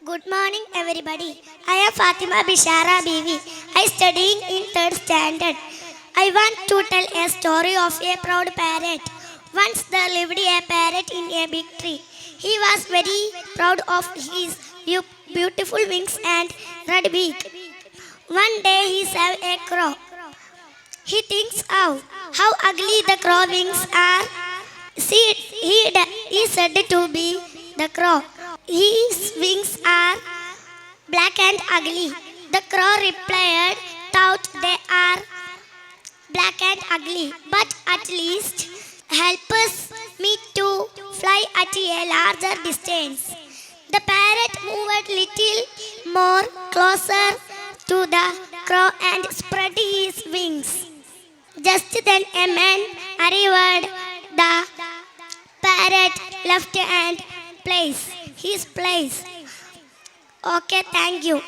Good morning, everybody. I am Fatima Bishara Bivi. I studying in third standard. I want to tell a story of a proud parrot. Once there lived a parrot in a big tree. He was very proud of his beautiful wings and red beak. One day he saw a crow. He thinks, oh, how ugly the crow wings are. See, he said to be the crow. His wings are black and ugly. The crow replied, thought they are black and ugly, but at least helps me to fly at a larger distance. The parrot moved little more closer to the crow and spread his wings. Just then a man arrived. The parrot left and place his place. Okay, thank you.